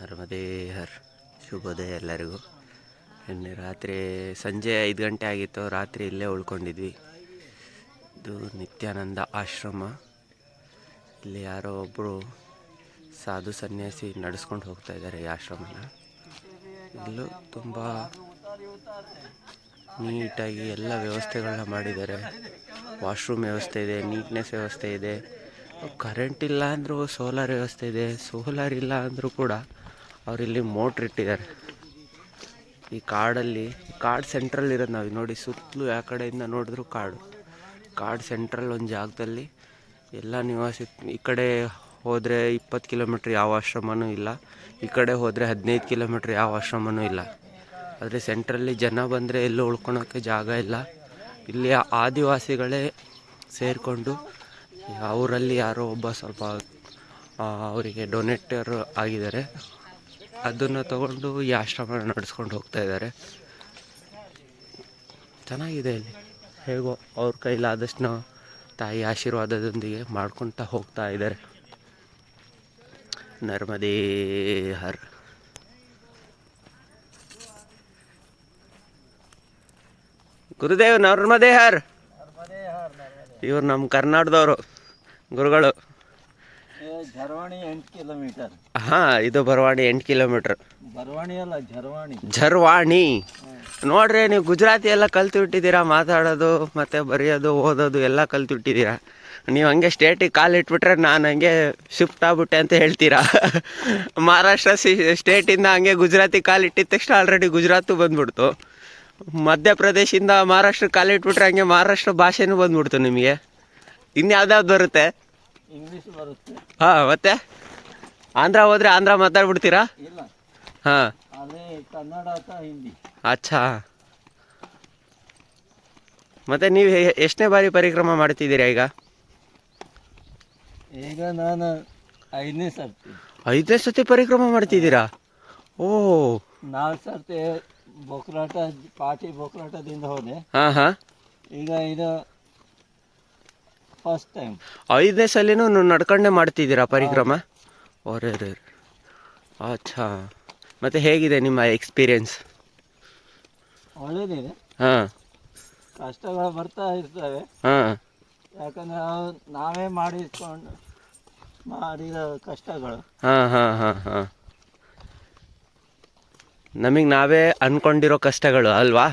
ನರ್ಮದೇ ಹರ್ ಶುಭೋದಯ ಎಲ್ಲರಿಗೂ. ನಿನ್ನೆ ರಾತ್ರಿ ಸಂಜೆ 5 ಗಂಟೆ ಆಗಿತ್ತು. ರಾತ್ರಿ ಇಲ್ಲೇ ಉಳ್ಕೊಂಡಿದ್ವಿ. ಇದು ನಿತ್ಯಾನಂದ ಆಶ್ರಮ. ಇಲ್ಲಿ ಯಾರೋ ಒಬ್ಬರು ಸಾಧು ಸನ್ಯಾಸಿ ನಡೆಸ್ಕೊಂಡು ಹೋಗ್ತಾ ಇದ್ದಾರೆ ಈ ಆಶ್ರಮನ. ಇಲ್ಲೂ ತುಂಬ ನೀಟಾಗಿ ಎಲ್ಲ ವ್ಯವಸ್ಥೆಗಳನ್ನ ಮಾಡಿದ್ದಾರೆ. ವಾಶ್ರೂಮ್ ವ್ಯವಸ್ಥೆ ಇದೆ, ನೀಟ್ನೆಸ್ ವ್ಯವಸ್ಥೆ ಇದೆ. ಕರೆಂಟ್ ಇಲ್ಲ ಅಂದರೂ ಸೋಲಾರ್ ವ್ಯವಸ್ಥೆ ಇದೆ. ಸೋಲಾರ್ ಇಲ್ಲ ಅಂದರೂ ಕೂಡ ಅವರಿಲ್ಲಿ ಮೋಟ್ರ್ ಇಟ್ಟಿದ್ದಾರೆ. ಈ ಕಾಡಲ್ಲಿ, ಕಾಡು ಸೆಂಟ್ರಲ್ ಇರೋದು ನಾವು ನೋಡಿ, ಸುತ್ತಲೂ ಯಾವ ಕಡೆಯಿಂದ ನೋಡಿದ್ರು ಕಾಡು ಸೆಂಟ್ರಲ್ ಒಂದು ಜಾಗದಲ್ಲಿ ಎಲ್ಲ ನಿವಾಸಿ. ಈ ಕಡೆ ಹೋದರೆ 20 ಕಿಲೋಮೀಟ್ರ್ ಯಾವ ಆಶ್ರಮವೂ ಇಲ್ಲ, ಈ ಕಡೆ ಹೋದರೆ 15 ಕಿಲೋಮೀಟ್ರ್ ಯಾವ ಆಶ್ರಮವೂ ಇಲ್ಲ. ಆದರೆ ಸೆಂಟ್ರಲ್ಲಿ ಜನ ಬಂದರೆ ಎಲ್ಲೂ ಉಳ್ಕೊಳೋಕ್ಕೆ ಜಾಗ ಇಲ್ಲ. ಇಲ್ಲಿ ಆದಿವಾಸಿಗಳೇ ಸೇರಿಕೊಂಡು ಅವರಲ್ಲಿ ಯಾರೋ ಒಬ್ಬ ಸ್ವಲ್ಪ ಅವರಿಗೆ ಡೊನೇಟರ್ ಆಗಿದ್ದಾರೆ. ಅದನ್ನು ತಗೊಂಡು ಈ ಆಶ್ರಮ ನಡೆಸ್ಕೊಂಡು ಹೋಗ್ತಾ ಇದ್ದಾರೆ. ಚೆನ್ನಾಗಿದೆ. ಇಲ್ಲಿ ಹೇಗೋ ಅವ್ರ ಕೈಲಾದಷ್ಟು ತಾಯಿ ಆಶೀರ್ವಾದದೊಂದಿಗೆ ಮಾಡ್ಕೊತ ಹೋಗ್ತಾ ಇದ್ದಾರೆ. ನರ್ಮದೇ ಹರ್. ಗುರುದೇವ್ ನರ್ಮದೇ ಹರ್. ಇವ್ರು ನಮ್ಮ ಕರ್ನಾಟಕದವರು ಗುರುಗಳು. ಝರವಾಣಿ 8 ಕಿಲೋಮೀಟರ್. ಹಾಂ, ಇದು ಬರವಾಣಿ 8 ಕಿಲೋಮೀಟ್ರ್. ಬರವಾಣಿ ಅಲ್ಲ, ಝರವಾಣಿ. ನೋಡ್ರಿ, ನೀವು ಗುಜರಾತಿ ಎಲ್ಲ ಕಲ್ತು ಬಿಟ್ಟಿದ್ದೀರಾ. ಮಾತಾಡೋದು ಮತ್ತು ಬರೆಯೋದು ಓದೋದು ಎಲ್ಲ ಕಲ್ತು ಬಿಟ್ಟಿದ್ದೀರಾ. ನೀವು ಹಂಗೆ ಸ್ಟೇಟಿಗೆ ಕಾಲು ಇಟ್ಬಿಟ್ರೆ ನಾನು ಹಂಗೆ ಶಿಫ್ಟ್ ಆಗ್ಬಿಟ್ಟೆ ಅಂತ ಹೇಳ್ತೀರಾ. ಮಹಾರಾಷ್ಟ್ರ ಸ್ಟೇಟಿಂದ ಹಂಗೆ ಗುಜರಾತಿ ಕಾಲು ಇಟ್ಟಿದ ತಕ್ಷಣ ಆಲ್ರೆಡಿ ಗುಜರಾತು ಬಂದ್ಬಿಡ್ತು. ಮಧ್ಯಪ್ರದೇಶಿಂದ ಮಹಾರಾಷ್ಟ್ರ ಕಾಲು ಇಟ್ಬಿಟ್ರೆ ಹಂಗೆ ಮಹಾರಾಷ್ಟ್ರ ಭಾಷೆನೂ ಬಂದ್ಬಿಡ್ತು ನಿಮಗೆ. ಇನ್ಯಾವ್ದಾವ್ದು ಬರುತ್ತೆ? ಇಂಗ್ಲೀಷ್ ಬರುತ್ತೆ. ಹಾಂ, ಮತ್ತೆ ಆಂಧ್ರ ಹೋದರೆ ಆಂಧ್ರ ಮಾತಾಡ್ಬಿಡ್ತೀರಾ? ಇಲ್ಲ. ಹಾಂ, ಅದೇ ಕನ್ನಡ ಅಥವಾ ಹಿಂದಿ. ಅಚ್ಚಾ. ಮತ್ತು ನೀವು ಎಷ್ಟನೇ ಬಾರಿ ಪರಿಕ್ರಮ ಮಾಡ್ತಿದ್ದೀರಾ ಈಗ? ಈಗ ನಾನು 5ನೇ ಸರ್ತಿ. 5ನೇ ಸತಿ ಪರಿಕ್ರಮ ಮಾಡ್ತಿದ್ದೀರಾ? ಓ, 4 ಸರ್ತಿ ಬೋಕ್ರಾಟದಿಂದ ಹೋದೆ. ಹಾಂ ಹಾಂ. ಈಗ ಇದು ಫಸ್ಟ್ ಟೈಮ್. 5ನೇ ಸಲಿನೂ ನಡ್ಕೊಂಡೇ ಮಾಡ್ತಿದ್ದೀರಾ ಪರಿಕ್ರಮ? ಓರೇ ರೇ. ಅಚ್ಚಾ. ಮತ್ತು ಹೇಗಿದೆ ನಿಮ್ಮ ಎಕ್ಸ್ಪೀರಿಯನ್ಸ್? ಒಳ್ಳೆಯದಿದೆ. ಹಾಂ. ಕಷ್ಟಗಳು ಬರ್ತಾ ಇರ್ತವೆ. ಹಾಂ. ಯಾಕಂದರೆ ನಾವೇ ಮಾಡಿದ ಕಷ್ಟಗಳು. ಹಾಂ ಹಾಂ ಹಾಂ ಹಾಂ. ನಮಗೆ ನಾವೇ ಅಂದ್ಕೊಂಡಿರೋ ಕಷ್ಟಗಳು ಅಲ್ವಾ?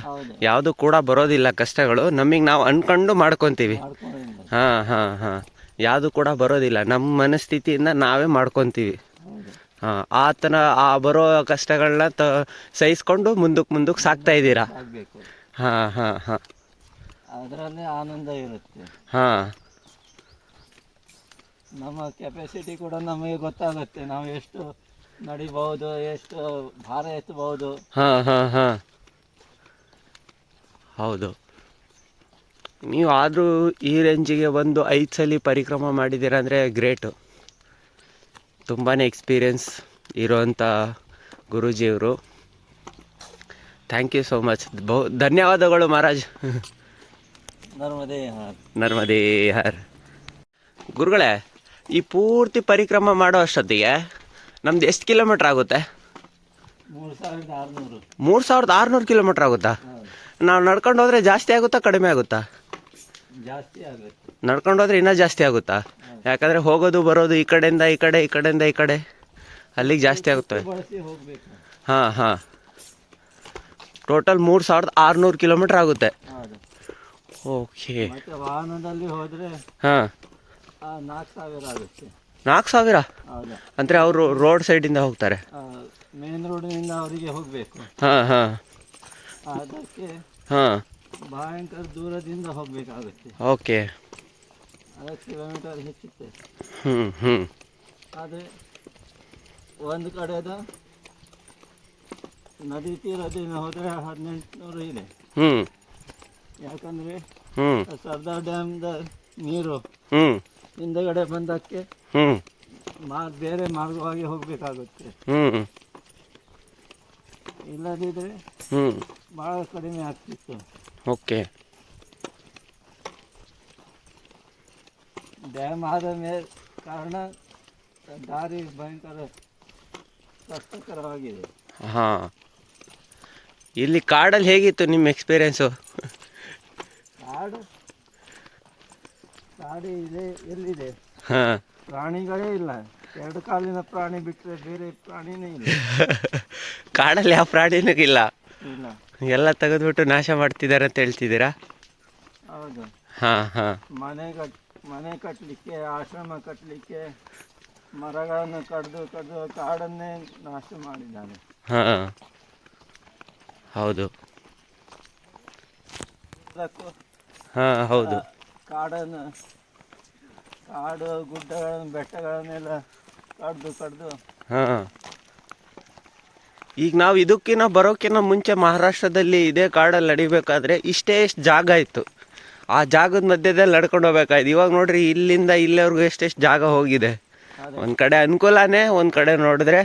ಯಾವುದು ಕೂಡ ಬರೋದಿಲ್ಲ ಕಷ್ಟಗಳು. ನಮಗೆ ನಾವು ಅಂದ್ಕೊಂಡು ಮಾಡ್ಕೊತೀವಿ. ಹಾಂ ಹಾಂ ಹಾಂ. ಯಾವುದು ಕೂಡ ಬರೋದಿಲ್ಲ. ನಮ್ಮ ಮನಸ್ಥಿತಿಯಿಂದ ನಾವೇ ಮಾಡ್ಕೊತೀವಿ. ಹಾಂ, ಆ ಬರೋ ಕಷ್ಟಗಳನ್ನ ಸಹಿಸ್ಕೊಂಡು ಮುಂದಕ್ಕೆ ಸಾಕ್ತಾ ಇದ್ದೀರಾ? ಹಾಂ ಹಾಂ ಹಾಂ. ಅದರಲ್ಲೇ ಆನಂದ ಇರುತ್ತೆ. ಹಾಂ. ನಮ್ಮ ಕೆಪಾಸಿಟಿ ಕೂಡ ನಮಗೆ ಗೊತ್ತಾಗುತ್ತೆ. ನಾವು ಎಷ್ಟು ನಡಿಬಹುದು, ಎಷ್ಟು ಭಾರ ಎತ್ತಬಹುದು. ಹಾಂ ಹಾಂ ಹಾಂ. ಹೌದು. ನೀವು ಆದರೂ ಈ ರೇಂಜಿಗೆ ಒಂದು 5 ಸಲ ಪರಿಕ್ರಮ ಮಾಡಿದ್ದೀರ ಅಂದರೆ ಗ್ರೇಟು. ತುಂಬಾ ಎಕ್ಸ್ಪೀರಿಯನ್ಸ್ ಇರೋವಂಥ ಗುರೂಜಿಯವರು. Thank you so much. ಧನ್ಯವಾದಗಳು ಮಹಾರಾಜ್. ನರ್ಮದೇ ಹರ್. ಗುರುಗಳೇ, ಈ ಪೂರ್ತಿ ಪರಿಕ್ರಮ ಮಾಡೋ ಅಷ್ಟೊತ್ತಿಗೆ ನಮ್ದು ಎಷ್ಟು ಕಿಲೋಮೀಟ್ರ್ ಆಗುತ್ತೆ? 3600. 3600 ಕಿಲೋಮೀಟ್ರ್ ಆಗುತ್ತಾ? ನಾವು ನಡ್ಕೊಂಡು ಹೋದರೆ ಜಾಸ್ತಿ ಆಗುತ್ತಾ ಕಡಿಮೆ ಆಗುತ್ತಾ? ಜಾಸ್ತಿ ಆಗುತ್ತೆ. ನಡ್ಕೊಂಡು ಹೋದರೆ ಇನ್ನೂ ಜಾಸ್ತಿ ಆಗುತ್ತಾ? ಯಾಕಂದರೆ ಹೋಗೋದು ಬರೋದು ಈ ಕಡೆಯಿಂದ ಈ ಕಡೆ, ಈ ಕಡೆಯಿಂದ ಈ ಕಡೆ, ಅಲ್ಲಿಗೆ ಜಾಸ್ತಿ ಆಗುತ್ತವೆ. ಹಾಂ ಹಾಂ. ಟೋಟಲ್ 3600 ಕಿಲೋಮೀಟ್ರ್ ಆಗುತ್ತೆ. ಓಕೆ. ವಾಹನದಲ್ಲಿ ಹೋದರೆ ಹಾಂ 4000 ಆಗುತ್ತೆ. 4000? ಅಂದರೆ ಅವರು ರೋಡ್ ಸೈಡಿಂದ ಹೋಗ್ತಾರೆ? ಮೇನ್ ರೋಡಿನಿಂದ ಅವರಿಗೆ ಹೋಗಬೇಕು. ಹಾಂ ಹಾಂ. ಅದಕ್ಕೆ ಹಾಂ, ಭಯಂಕರ ದೂರದಿಂದ ಹೋಗಬೇಕಾಗುತ್ತೆ. ಓಕೆ. 10 ಕಿಲೋಮೀಟರ್ ಹೆಚ್ಚುತ್ತೆ. ಹ್ಞೂ ಹ್ಞೂ. ಅದೇ ಒಂದು ಕಡೆದು ನದಿ ತೀರದಿಂದ ಹೋದರೆ 1800 ಇದೆ. ಹ್ಞೂ. ಯಾಕಂದರೆ ಹ್ಞೂ. ಸರ್ದಾರ್ ಡ್ಯಾಮ್ದ ನೀರು ಹ್ಞೂ ಹಿಂದಗಡೆ ಬಂದಕ್ಕೆ ಹ್ಞೂ ಬೇರೆ ಮಾರ್ಗವಾಗಿ ಹೋಗಬೇಕಾಗುತ್ತೆ. ಹ್ಞೂ. ಇಲ್ಲದಿದ್ದರೆ ಹ್ಞೂ ಭಾಳ ಕಡಿಮೆ ಆಗ್ತಿತ್ತು. ಓಕೆ. ಡ್ಯಾಮ್ ಆದ ಮೇಲೆ ಕಾರಣ ದಾರಿ ಭಯಂಕರ ಕಷ್ಟಕರವಾಗಿದೆ. ಹಾಂ, ಇಲ್ಲಿ ಕಾಡಲ್ಲಿ ಹೇಗಿತ್ತು ನಿಮ್ಮ ಎಕ್ಸ್ಪೀರಿಯೆನ್ಸು? ಕಾಡು ಕಾಡು ಇದೆ, ಎಲ್ಲಿದೆ? ಹಾಂ. ಪ್ರಾಣಿಗಳೇ ಇಲ್ಲ. 2 ಕಾಲಿನ ಪ್ರಾಣಿ ಬಿಟ್ಟರೆ ಬೇರೆ ಪ್ರಾಣಿನೇ ಇಲ್ಲ. ಕಾಡಲ್ಲಿ ಯಾವ ಪ್ರಾಣಿನೂ ಇಲ್ಲ, ಇಲ್ಲ. ಎಲ್ಲ ತೆಗೆದ್ಬಿಟ್ಟು ನಾಶ ಮಾಡ್ತಿದ್ದಾರೆ ಅಂತ ಹೇಳ್ತಿದ್ದೀರಾ? ಹೌದು. ಹಾಂ ಹಾಂ. ಮನೆ ಕಟ್ಟಲಿಕ್ಕೆ, ಆಶ್ರಮ ಕಟ್ಟಲಿಕ್ಕೆ ಮರಗಳನ್ನು ಕಡಿದು ಕಾಡನ್ನೇ ನಾಶ ಮಾಡಿದ್ದಾನೆ. ಹಾಂ, ಹೌದು. ಅದಕ್ಕೂ ಹಾಂ, ಹೌದು. ಕಾಡು ಗುಡ್ಡಗಳನ್ನು ಬೆಟ್ಟಗಳನ್ನೆಲ್ಲ ಕಡ್ದು ಹಾಂ, ಈಗ ನಾವು ಇದಕ್ಕಿಂತ ಬರೋಕ್ಕಿಂತ ಮುಂಚೆ ಮಹಾರಾಷ್ಟ್ರದಲ್ಲಿ ಇದೇ ಕಾಡಲ್ಲಿ ನಡಿಬೇಕಾದ್ರೆ ಇಷ್ಟು ಜಾಗ ಇತ್ತು. ಆ ಜಾಗದ ಮಧ್ಯದಲ್ಲಿ ನಡ್ಕೊಂಡು ಹೋಗ್ಬೇಕಾಯ್ತು. ಇವಾಗ ನೋಡ್ರಿ, ಇಲ್ಲಿಂದ ಇಲ್ಲಿವರೆಗೂ ಎಷ್ಟೆಷ್ಟು ಜಾಗ ಹೋಗಿದೆ. ಒಂದು ಕಡೆ ಅನುಕೂಲನೇ, ಒಂದು ಕಡೆ ನೋಡಿದ್ರೆ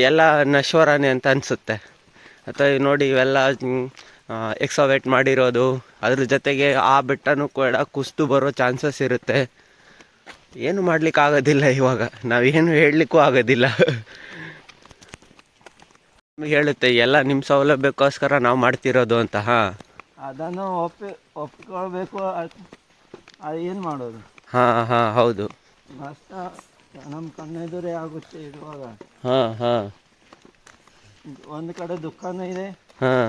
ಎಲ್ಲ ನಶ್ವರನೇ ಅಂತ ಅನಿಸುತ್ತೆ. ಅಥವಾ ನೋಡಿ, ಇವೆಲ್ಲ ಎಕ್ಸಾವೇಟ್ ಮಾಡಿರೋದು, ಅದ್ರ ಜೊತೆಗೆ ಆ ಬೆಟ್ಟನೂ ಕೂಡ ಕುಸಿದು ಬರೋ ಚಾನ್ಸಸ್ ಇರುತ್ತೆ. ಏನು ಮಾಡ್ಲಿಕ್ಕೆ ಆಗೋದಿಲ್ಲ. ಇವಾಗ ನಾವೇನು ಹೇಳಲಿಕ್ಕೂ ಆಗೋದಿಲ್ಲ. ಹೇಳುತ್ತೆ ಎಲ್ಲ ನಿಮ್ಮ ಸೌಲಭ್ಯಕ್ಕೋಸ್ಕರ ನಾವು ಮಾಡ್ತಿರೋದು ಅಂತ. ಹಾಂ, ಅದನ್ನು ಒಪ್ಕೊಳ್ಬೇಕು. ಅದು ಏನು ಮಾಡೋದು? ಹಾಂ ಹಾಂ, ಹೌದು. ನಷ್ಟ ನಮ್ಮ ಕಣ್ಣೆದುರೇ ಆಗುತ್ತೆ ಇರುವಾಗ. ಹಾಂ ಹಾಂ. ಒಂದು ಕಡೆ ದುಃಖನೂ ಇದೆ, ಹಾಂ,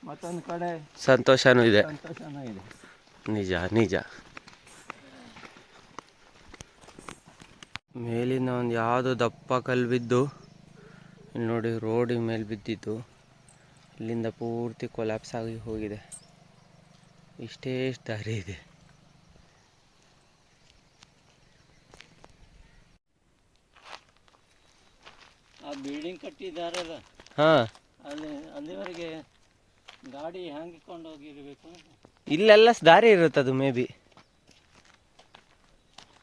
ಮತ್ತೊಂದು ಕಡೆ ಸಂತೋಷನೂ ಇದೆ. ಸಂತೋಷನೂ ಇದೆ. ನಿಜ ನಿಜ. ಮೇಲಿನ ಒಂದು ಯಾವುದು ದಪ್ಪ ಕಲ್ಲು ಬಿದ್ದು, ಇಲ್ಲಿ ನೋಡಿ ರೋಡಿನ ಮೇಲೆ ಬಿದ್ದಿದ್ದು, ಇಲ್ಲಿಂದ ಪೂರ್ತಿ ಕೊಲ್ಯಾಪ್ಸ್ ಆಗಿ ಹೋಗಿದೆ. ಇಷ್ಟೇ ದಾರಿ ಇದೆ. ಆ ಬಿಲ್ಡಿಂಗ್ ಕಟ್ಟಿದ್ದಾರಲ್ಲ, ಹಾಂ, ಅಲ್ಲಿವರೆಗೆ ಗಾಡಿ ಹ್ಯಾಂಗಿಕೊಂಡು ಹೋಗಿರಬೇಕು. ಇಲ್ಲೆಲ್ಲ ದಾರಿ ಇರುತ್ತೆ. ಅದು ಮೇ ಬಿ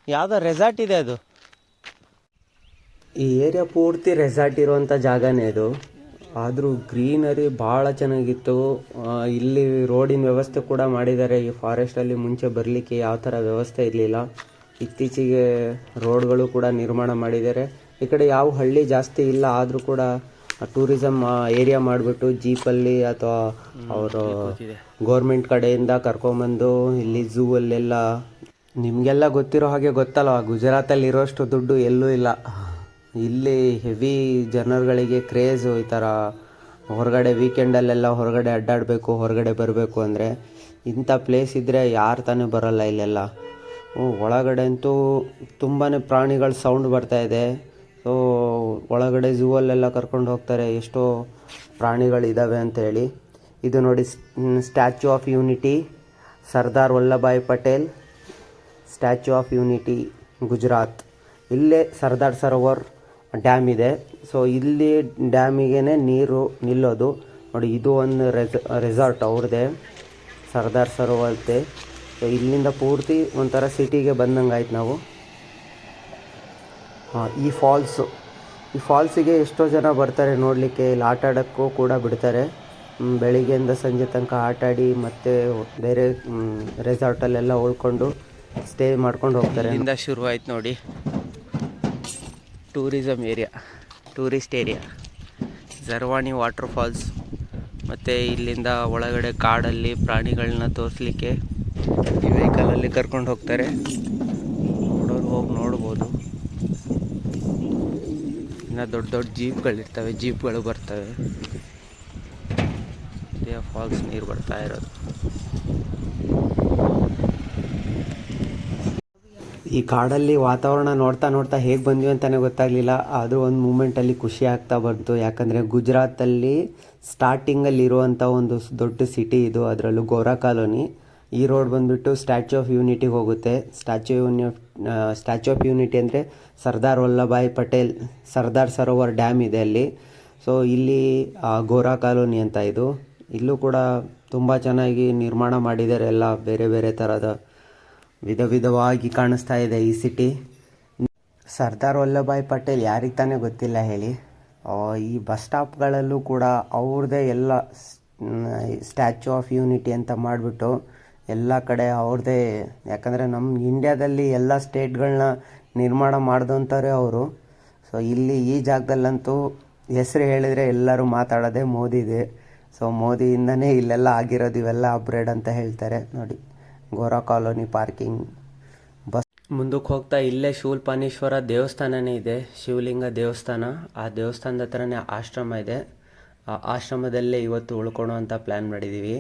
ಯಾವುದೋ ರೆಸಾರ್ಟ್ ಇದೆ ಅದು. ಈ ಏರಿಯಾ ಪೂರ್ತಿ ರೆಸಾರ್ಟ್ ಇರುವಂಥ ಜಾಗನೇ ಇದು. ಆದರೂ ಗ್ರೀನರಿ ಭಾಳ ಚೆನ್ನಾಗಿತ್ತು. ಇಲ್ಲಿ ರೋಡಿನ ವ್ಯವಸ್ಥೆ ಕೂಡ ಮಾಡಿದ್ದಾರೆ. ಈ ಫಾರೆಸ್ಟಲ್ಲಿ ಮುಂಚೆ ಬರಲಿಕ್ಕೆ ಯಾವ ಥರ ವ್ಯವಸ್ಥೆ ಇರಲಿಲ್ಲ. ಇತ್ತೀಚೆಗೆ ರೋಡ್ಗಳು ಕೂಡ ನಿರ್ಮಾಣ ಮಾಡಿದ್ದಾರೆ. ಈ ಕಡೆ ಯಾವ ಹಳ್ಳಿ ಜಾಸ್ತಿ ಇಲ್ಲ, ಆದರೂ ಕೂಡ ಟೂರಿಸಮ್ ಏರಿಯಾ ಮಾಡಿಬಿಟ್ಟು ಜೀಪಲ್ಲಿ ಅಥವಾ ಅವರು ಗೌರ್ಮೆಂಟ್ ಕಡೆಯಿಂದ ಕರ್ಕೊಂಬಂದು ಇಲ್ಲಿ ಝೂ ಅಲ್ಲೆಲ್ಲ, ನಿಮಗೆಲ್ಲ ಗೊತ್ತಿರೋ ಹಾಗೆ ಗೊತ್ತಲ್ಲ, ಗುಜರಾತಲ್ಲಿ ಇರೋಷ್ಟು ದುಡ್ಡು ಎಲ್ಲೂ ಇಲ್ಲ. ಇಲ್ಲಿ ಹೆವಿ ಜನರುಗಳಿಗೆ ಕ್ರೇಜು. ಈ ಥರ ಹೊರಗಡೆ ವೀಕೆಂಡಲ್ಲೆಲ್ಲ ಹೊರಗಡೆ ಅಡ್ಡಾಡಬೇಕು, ಹೊರಗಡೆ ಬರಬೇಕು ಅಂದರೆ ಇಂಥ ಪ್ಲೇಸ್ ಇದ್ದರೆ ಯಾರು ತಾನೇ ಬರೋಲ್ಲ ಇಲ್ಲೆಲ್ಲ. ಒಳಗಡೆ ಅಂತೂ ತುಂಬಾ ಪ್ರಾಣಿಗಳ ಸೌಂಡ್ ಬರ್ತಾಯಿದೆ. ಸೊ ಒಳಗಡೆ ಝೂ ಅಲ್ಲೆಲ್ಲ ಕರ್ಕೊಂಡು ಹೋಗ್ತಾರೆ, ಎಷ್ಟೋ ಪ್ರಾಣಿಗಳಿದ್ದಾವೆ ಅಂತೇಳಿ. ಇದು ನೋಡಿ, statue of unity, Sardar Vallabhbhai Patel statue of unity, Gujarat. ಇಲ್ಲೇ ಸರ್ದಾರ್ ಸರೋವರ್ ಡ್ಯಾಮ್ ಇದೆ. ಸೊ ಇಲ್ಲಿ ಡ್ಯಾಮಿಗೆ ನೀರು ನಿಲ್ಲೋದು ನೋಡಿ. ಇದು ಒಂದು ರೆಸಾರ್ಟ್ ಅವ್ರದ್ದೇ, ಸರ್ದಾರ್ ಸರೋವರ್ದೆ. ಸೊ ಇಲ್ಲಿಂದ ಪೂರ್ತಿ ಒಂಥರ ಸಿಟಿಗೆ ಬಂದಂಗೆ ಆಯ್ತು ನಾವು. ಈ ಫಾಲ್ಸಿಗೆ ಎಷ್ಟೋ ಜನ ಬರ್ತಾರೆ ನೋಡಲಿಕ್ಕೆ. ಇಲ್ಲಿ ಆಟ ಆಡೋಕ್ಕೂ ಕೂಡ ಬಿಡ್ತಾರೆ. ಬೆಳಿಗ್ಗೆಯಿಂದ ಸಂಜೆ ತನಕ ಆಟಾಡಿ ಮತ್ತೆ ಬೇರೆ ರೆಸಾರ್ಟಲ್ಲೆಲ್ಲ ಉಳ್ಕೊಂಡು ಸ್ಟೇ ಮಾಡ್ಕೊಂಡು ಹೋಗ್ತಾರೆ. ಇಲ್ಲಿಂದ ಶುರು ಆಯ್ತು ನೋಡಿ tourism area, tourist area, Zarwani water falls. ಮತ್ತು ಇಲ್ಲಿಂದ ಒಳಗಡೆ ಕಾಡಲ್ಲಿ ಪ್ರಾಣಿಗಳನ್ನ ತೋರಿಸ್ಲಿಕ್ಕೆ ಈ ವೆಹಿಕಲಲ್ಲಿ ಕರ್ಕೊಂಡು ಹೋಗ್ತಾರೆ. ನೋಡೋರು ಹೋಗಿ ನೋಡ್ಬೋದು. ಇನ್ನು ದೊಡ್ಡ ದೊಡ್ಡ ಜೀಪ್ಗಳಿರ್ತವೆ, ಜೀಪ್ಗಳು ಬರ್ತವೆ. ಇದೇ ಫಾಲ್ಸ್ ನೀರು ಬರ್ತಾ ಇರೋದು. ಈ ಕಾಡಲ್ಲಿ ವಾತಾವರಣ ನೋಡ್ತಾ ಹೇಗೆ ಬಂದ್ವಿ ಅಂತಲೇ ಗೊತ್ತಾಗಲಿಲ್ಲ. ಅದು ಒಂದು ಮೂಮೆಂಟಲ್ಲಿ ಖುಷಿ ಆಗ್ತಾ ಬಂತು. ಯಾಕಂದರೆ ಗುಜರಾತಲ್ಲಿ ಸ್ಟಾರ್ಟಿಂಗಲ್ಲಿ ಇರುವಂಥ ಒಂದು ದೊಡ್ಡ ಸಿಟಿ ಇದು, ಅದರಲ್ಲೂ ಗೋರಾ ಕಾಲೋನಿ. ಈ ರೋಡ್ ಬಂದುಬಿಟ್ಟು ಸ್ಟ್ಯಾಚ್ಯೂ ಆಫ್ ಯೂನಿಟಿಗೆ ಹೋಗುತ್ತೆ. ಸ್ಟ್ಯಾಚ್ಯೂ ಆಫ್ ಯೂನಿಟಿ ಅಂದರೆ ಸರ್ದಾರ್ ವಲ್ಲಭಾಯ್ ಪಟೇಲ್ ಸರ್ದಾರ್ ಸರೋವರ್ ಡ್ಯಾಮ್ ಇದೆ ಅಲ್ಲಿ. ಸೊ ಇಲ್ಲಿ ಗೋರಾ ಕಾಲೋನಿ ಅಂತ ಇದು. ಇಲ್ಲೂ ಕೂಡ ತುಂಬ ಚೆನ್ನಾಗಿ ನಿರ್ಮಾಣ ಮಾಡಿದ್ದಾರೆ. ಎಲ್ಲ ಬೇರೆ ಬೇರೆ ಥರದ ವಿಧ ವಿಧವಾಗಿ ಕಾಣಿಸ್ತಾ ಇದೆ ಈ ಸಿಟಿ. ಸರ್ದಾರ್ ವಲ್ಲಭಾಯ್ ಪಟೇಲ್ ಯಾರಿಗೆ ತಾನೇ ಗೊತ್ತಿಲ್ಲ ಹೇಳಿ. ಈ ಬಸ್ ಸ್ಟಾಪ್ಗಳಲ್ಲೂ ಕೂಡ ಅವ್ರದ್ದೇ ಎಲ್ಲ ಸ್ಟ್ಯಾಚ್ಯೂ ಆಫ್ ಯೂನಿಟಿ ಅಂತ ಮಾಡಿಬಿಟ್ಟು ಎಲ್ಲ ಕಡೆ ಅವ್ರದ್ದೇ. ಯಾಕಂದರೆ ನಮ್ಮ ಇಂಡ್ಯಾದಲ್ಲಿ ಎಲ್ಲ ಸ್ಟೇಟ್ಗಳನ್ನ ನಿರ್ಮಾಣ ಮಾಡಿದಂಥವ್ರೆ ಅವರು. ಸೊ ಇಲ್ಲಿ ಈ ಜಾಗದಲ್ಲಂತೂ ಹೆಸರು ಹೇಳಿದರೆ ಎಲ್ಲರೂ ಮಾತಾಡೋದೇ ಮೋದಿದೆ. ಸೊ ಮೋದಿಯಿಂದನೇ ಇಲ್ಲೆಲ್ಲ ಆಗಿರೋದು, ಇವೆಲ್ಲ ಅಪ್ಗ್ರೇಡ್ ಅಂತ ಹೇಳ್ತಾರೆ. ನೋಡಿ, ಗೋರಾ ಕಾಲೋನಿ ಪಾರ್ಕಿಂಗ್ ಬಸ್. ಮುಂದಕ್ಕೆ ಹೋಗ್ತಾ ಇಲ್ಲೇ ಶೂಲ್ಪಾನೇಶ್ವರ ದೇವಸ್ಥಾನನೇ ಇದೆ, ಶಿವಲಿಂಗ ದೇವಸ್ಥಾನ. ಆ ದೇವಸ್ಥಾನದ ಹತ್ರನೇ ಆಶ್ರಮ ಇದೆ. ಆ ಆಶ್ರಮದಲ್ಲೇ ಇವತ್ತು ಉಳ್ಕೊಳ್ಳೋ ಪ್ಲ್ಯಾನ್ ಮಾಡಿದ್ದೀವಿ.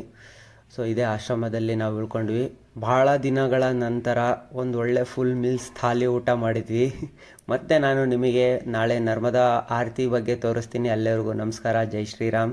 ಸೊ ಇದೇ ಆಶ್ರಮದಲ್ಲಿ ನಾವು ಉಳ್ಕೊಂಡ್ವಿ. ಭಾಳ ದಿನಗಳ ನಂತರ ಒಂದು ಒಳ್ಳೆ ಫುಲ್ ಮೀಲ್ಸ್ ಥಾಲಿ ಊಟ ಮಾಡಿದ್ವಿ. ಮತ್ತು ನಾನು ನಿಮಗೆ ನಾಳೆ ನರ್ಮದಾ ಆರತಿ ಬಗ್ಗೆ ತೋರಿಸ್ತೀನಿ. ಅಲ್ಲಿವರೆಗೂ ನಮಸ್ಕಾರ, ಜೈ ಶ್ರೀರಾಮ್.